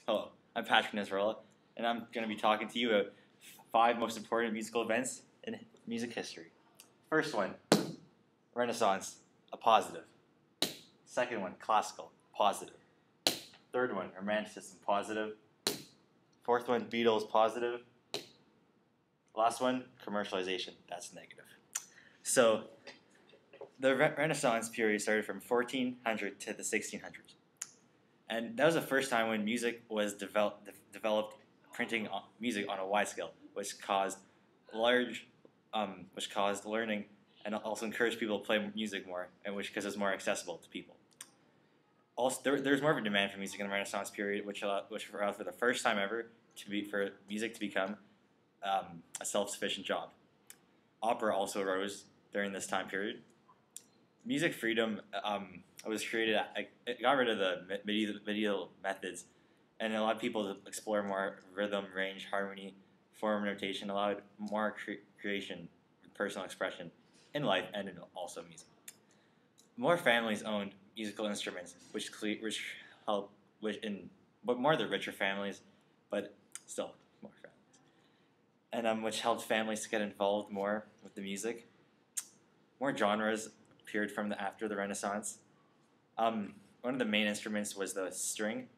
Hello, I'm Patman, and I'm going to be talking to you about 5 most important musical events in music history. First one, Renaissance, a positive. Second one, classical, positive. Third one, Romanticism, positive. Fourth one, Beatles, positive. Last one, commercialization, that's negative. So, the Renaissance period started from 1400 to the 1600s. And that was the first time when music was developed printing music on a wide scale, which caused learning and also encouraged people to play music more, and because it was more accessible to people. Also, there's more of a demand for music in the Renaissance period, which allowed for the first time ever for music to become a self-sufficient job. Opera also arose during this time period. Music freedom was created. It got rid of the medieval methods, and allowed people to explore more rhythm, range, harmony, form notation, allowed more creation, personal expression in life and in also music. More families owned musical instruments, but more the richer families, but still more families, and which helped families to get involved more with the music. More genres appeared after the Renaissance. One of the main instruments was the string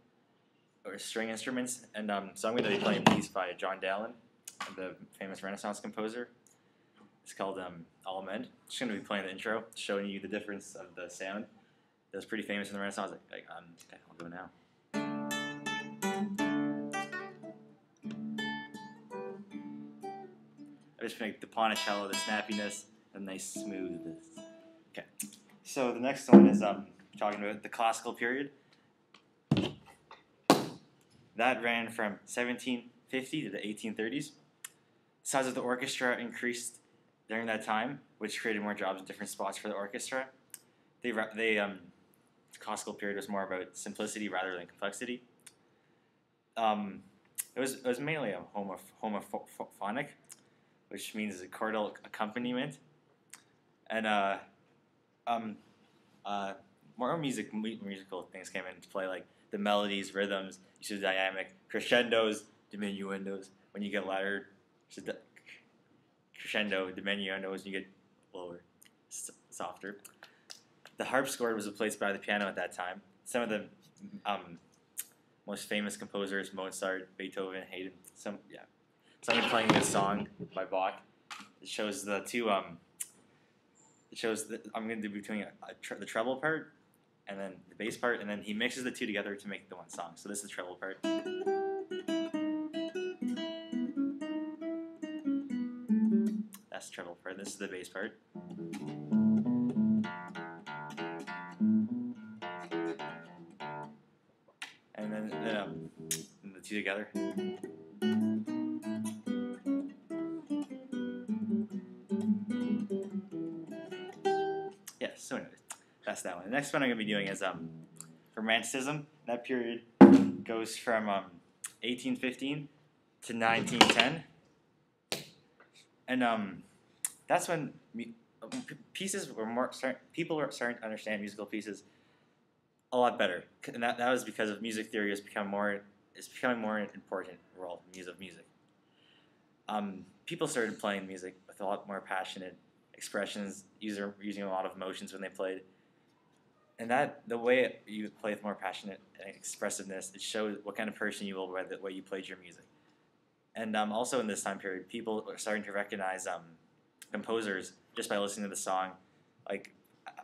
instruments, and so I'm going to be playing a piece by John Dallin, the famous Renaissance composer. It's called Almond. Just going to be playing the intro, showing you the difference of the sound. That was pretty famous in the Renaissance. I'll go now. I just make the ponticello, the snappiness, the nice smoothness. Okay, so the next one is talking about the classical period. That ran from 1750 to the 1830s. The size of the orchestra increased during that time, which created more jobs in different spots for the orchestra. The classical period was more about simplicity rather than complexity. It was mainly a homophonic, which means a chordal accompaniment, and more musical things came into play, like the melodies, rhythms, use of dynamic, crescendos, diminuendos. When you get louder, crescendo, diminuendos, you get lower, softer. The harpsichord was replaced by the piano at that time. Some of the most famous composers, Mozart, Beethoven, Haydn. So I'm playing this song by Bach. It shows the two. It shows that I'm going to do between the treble part and then the bass part, and then he mixes the two together to make the one song. So this is the treble part. That's the treble part. This is the bass part. And then the two together. Yes, so anyways, that's that one. The next one I'm going to be doing is Romanticism. That period goes from 1815 to 1910. And that's when pieces were people were starting to understand musical pieces a lot better. And that was because of music theory is becoming more important role in music. People started playing music with a lot more passionate expressions, using a lot of emotions when they played. And the way you play with more passionate expressiveness, it shows what kind of person you will by the way you played your music. And also in this time period, people are starting to recognize composers just by listening to the song, like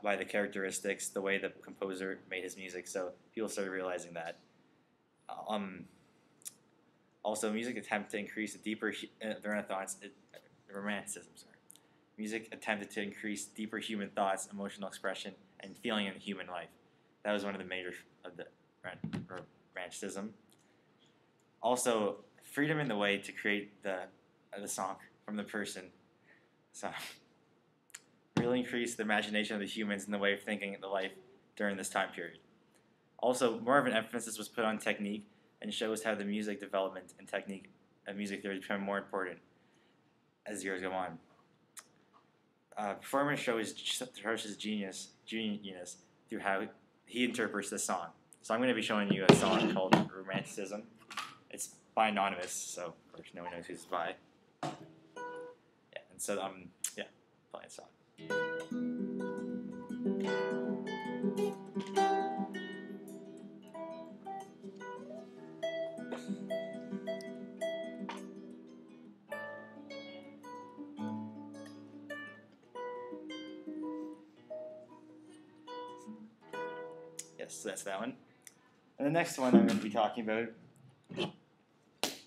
by the characteristics, the way the composer made his music. So people started realizing that. Also, music attempted to increase the Renaissance, Romanticism. Music attempted to increase deeper human thoughts, emotional expression, and feeling in human life. That was one of the major of the Romanticism. Also, freedom in the way to create the song from the person. So, really increased the imagination of the humans and the way of thinking the life during this time period. Also, more of an emphasis was put on technique, and shows how the music development and technique of music theory become more important as years go on. Performance shows his genius through how he interprets the song. So I'm going to be showing you a song called Romanticism. It's by Anonymous, so of course no one knows who it's by. Yeah, and so yeah, playing the song. Yes, so that's that one. And the next one I'm going to be talking about,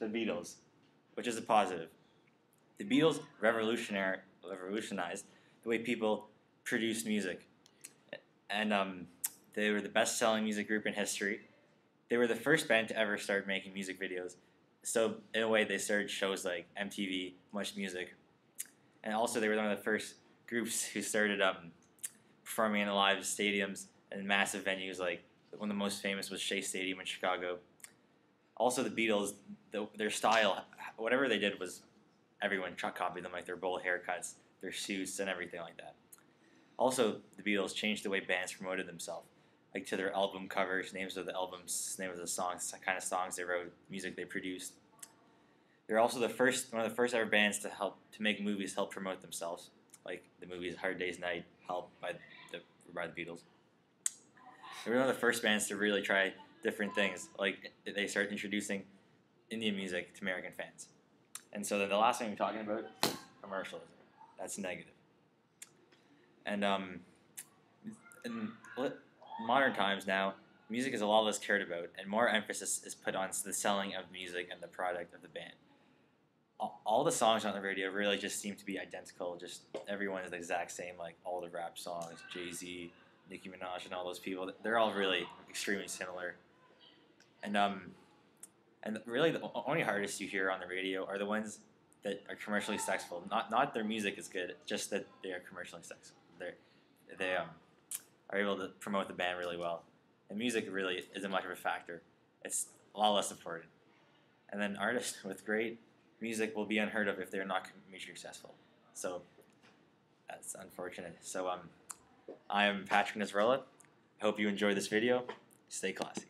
the Beatles, which is a positive. The Beatles revolutionized the way people produce music, and they were the best-selling music group in history. They were the first band to ever start making music videos. So in a way, they started shows like MTV, Much Music, and also they were one of the first groups who started performing in live stadiums and massive venues. Like one of the most famous was Shea Stadium in Chicago. Also, the Beatles, their style, whatever they did was everyone copied them, like their bowl haircuts, their suits, and everything like that. Also, the Beatles changed the way bands promoted themselves, like to their album covers, names of the albums, names of the songs, the kind of songs they wrote, music they produced. They're also one of the first ever bands to make movies help promote themselves, like the movies Hard Day's Night, helped by the Beatles. They were one of the first bands to really try different things, like they started introducing Indian music to American fans. And so then the last thing we're talking about, commercialism. That's negative. And in modern times now, music is a lot less cared about, and more emphasis is put on the selling of music and the product of the band. All the songs on the radio really just seem to be identical. Just everyone is the exact same, like all the rap songs, Jay-Z, Nicki Minaj, and all those people. They're all really extremely similar. And really, the only artists you hear on the radio are the ones that are commercially successful. Not their music is good, just that they are commercially successful. They are able to promote the band really well. And music really isn't much of a factor. It's a lot less important. And then artists with great music will be unheard of if they're not commercially successful. So that's unfortunate. So I am Patrick Nasrallah. I hope you enjoyed this video. Stay classy.